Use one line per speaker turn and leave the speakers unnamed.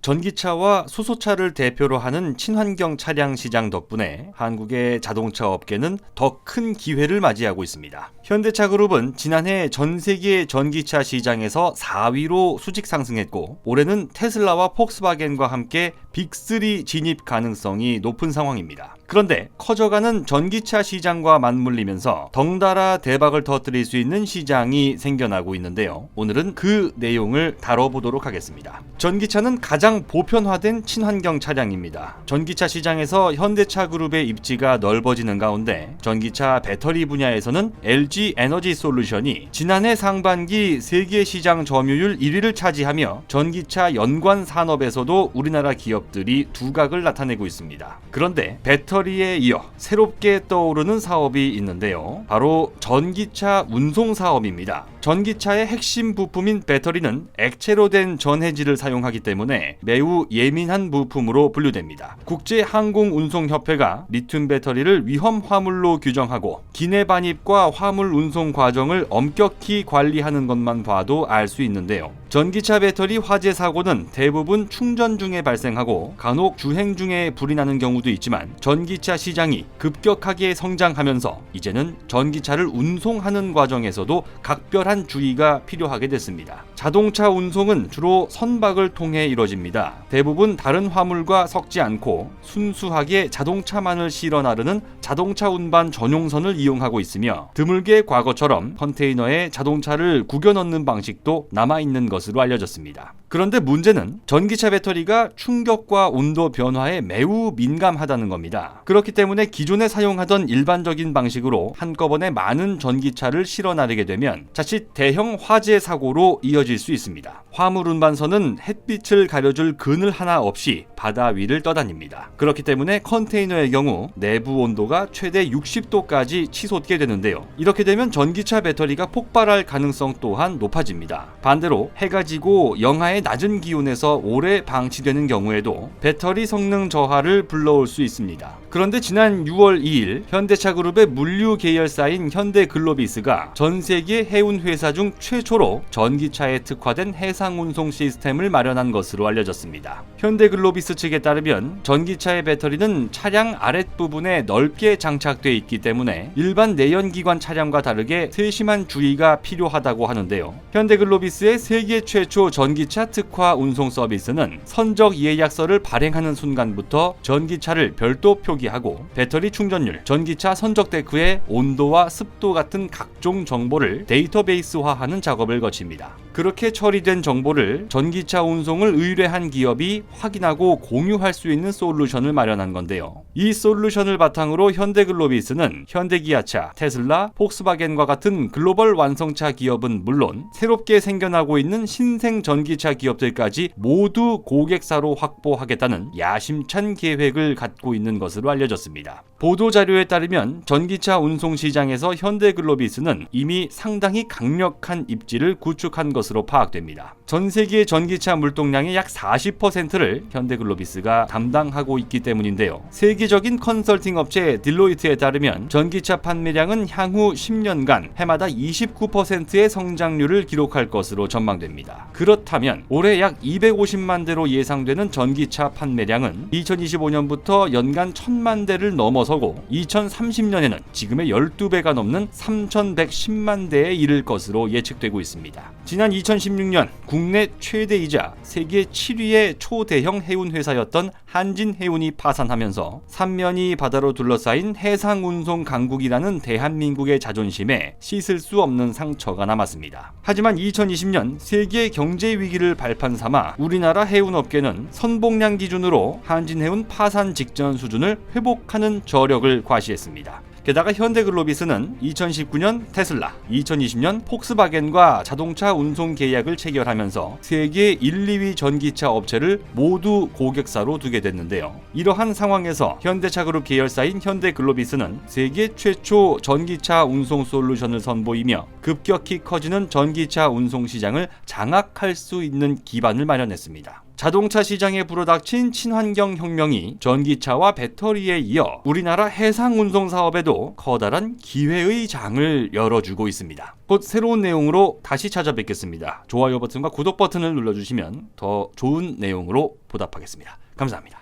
전기차와 수소차를 대표로 하는 친환경 차량 시장 덕분에 한국의 자동차 업계는 더 큰 기회를 맞이하고 있습니다. 현대차 그룹은 지난해 전 세계 전기차 시장에서 4위로 수직 상승했고, 올해는 테슬라와 폭스바겐과 함께 빅3 진입 가능성이 높은 상황입니다. 그런데 커져가는 전기차 시장과 맞물리면서 덩달아 대박을 터뜨릴 수 있는 시장이 생겨나고 있는데요. 오늘은 그 내용을 다뤄보도록 하겠습니다. 전기차는 가장 보편화된 친환경 차량입니다. 전기차 시장에서 현대차 그룹의 입지가 넓어지는 가운데 전기차 배터리 분야에서는 LG 에너지 솔루션이 지난해 상반기 세계 시장 점유율 1위를 차지하며 전기차 연관 산업에서도 우리나라 기업들이 두각을 나타내고 있습니다. 그런데 배터리에 이어 새롭게 떠오르는 사업이 있는데요. 바로 전기차 운송 사업입니다. 전기차의 핵심 부품인 배터리는 액체로 된 전해질을 사용하기 때문에 매우 예민한 부품으로 분류됩니다. 국제항공운송협회가 리튬 배터리를 위험 화물로 규정하고 기내 반입과 화물 운송 과정을 엄격히 관리하는 것만 봐도 알 수 있는데요. 전기차 배터리 화재 사고는 대부분 충전 중에 발생하고 간혹 주행 중에 불이 나는 경우도 있지만, 전기차 시장이 급격하게 성장하면서 이제는 전기차를 운송하는 과정에서도 각별한 주의가 필요하게 됐습니다. 자동차 운송은 주로 선박을 통해 이뤄집니다. 대부분 다른 화물과 섞지 않고 순수하게 자동차만을 실어 나르는 자동차 운반 전용선을 이용하고 있으며, 드물게 과거처럼 컨테이너에 자동차를 구겨 넣는 방식도 남아있는 것으로 알려졌습니다. 그런데 문제는 전기차 배터리가 충격과 온도 변화에 매우 민감하다는 겁니다. 그렇기 때문에 기존에 사용하던 일반적인 방식으로 한꺼번에 많은 전기차를 실어 나르게 되면 자칫 대형 화재 사고로 이어질 수 있습니다. 화물 운반선은 햇빛을 가려줄 그늘 하나 없이 바다 위를 떠다닙니다. 그렇기 때문에 컨테이너의 경우 내부 온도가 최대 60도까지 치솟게 되는데요. 이렇게 되면 전기차 배터리가 폭발할 가능성 또한 높아집니다. 반대로 해가 지고 영하의 낮은 기온에서 오래 방치되는 경우에도 배터리 성능 저하를 불러올 수 있습니다. 그런데 지난 6월 2일 현대차 그룹의 물류 계열사인 현대글로비스가 전 세계 해운 회사 중 최초로 전기차에 특화된 해상 운송 시스템을 마련한 것으로 알려졌습니다. 현대글로비스 측에 따르면 전기차의 배터리는 차량 아랫부분에 넓게 장착되어 있기 때문에 일반 내연기관 차량과 다르게 세심한 주의가 필요하다고 하는데요. 현대글로비스의 세계 최초 전기차 특화 운송 서비스는 선적 예약서를 발행하는 순간부터 전기차를 별도 표기하고 배터리 충전율, 전기차 선적 데크의 온도와 습도 같은 각종 정보를 데이터베이스화하는 작업을 거칩니다. 그렇게 처리된 정보를 전기차 운송을 의뢰한 기업이 확인하고 공유할 수 있는 솔루션을 마련한 건데요. 이 솔루션을 바탕으로 현대글로비스는 현대기아차, 테슬라, 폭스바겐과 같은 글로벌 완성차 기업은 물론 새롭게 생겨나고 있는 신생 전기차 기업들까지 모두 고객사로 확보하겠다는 야심찬 계획을 갖고 있는 것으로 알려졌습니다. 보도자료에 따르면 전기차 운송 시장에서 현대글로비스는 이미 상당히 강력한 입지를 구축한 것으로 파악됩니다. 전 세계 전기차 물동량의 약 40%를 현대글로비스가 담당하고 있기 때문인데요. 세계적인 컨설팅 업체 딜로이트에 따르면 전기차 판매량은 향후 10년간 해마다 29%의 성장률을 기록할 것으로 전망됩니다. 그렇다면 올해 약 250만 대로 예상되는 전기차 판매량은 2025년부터 연간 1000만 대를 넘어서고 2030년에는 지금의 12배가 넘는 3110만 대에 이를 것으로 예측되고 있습니다. 지난 2016년 국내 최대이자 세계 7위의 초대형 해운 회사였던 한진해운이 파산하면서 삼면이 바다로 둘러싸인 해상운송 강국이라는 대한민국의 자존심에 씻을 수 없는 상처가 남았습니다. 하지만 2020년 세계 경제 위기를 발판 삼아 우리나라 해운업계는 선봉량 기준으로 한진해운 파산 직전 수준을 회복하는 저력을 과시했습니다. 게다가 현대글로비스는 2019년 테슬라, 2020년 폭스바겐과 자동차 운송 계약을 체결하면서 세계 1, 2위 전기차 업체를 모두 고객사로 두게 됐는데요. 이러한 상황에서 현대차 그룹 계열사인 현대글로비스는 세계 최초 전기차 운송 솔루션을 선보이며 급격히 커지는 전기차 운송 시장을 장악할 수 있는 기반을 마련했습니다. 자동차 시장에 불어닥친 친환경 혁명이 전기차와 배터리에 이어 우리나라 해상 운송 사업에도 커다란 기회의 장을 열어주고 있습니다. 곧 새로운 내용으로 다시 찾아뵙겠습니다. 좋아요 버튼과 구독 버튼을 눌러주시면 더 좋은 내용으로 보답하겠습니다. 감사합니다.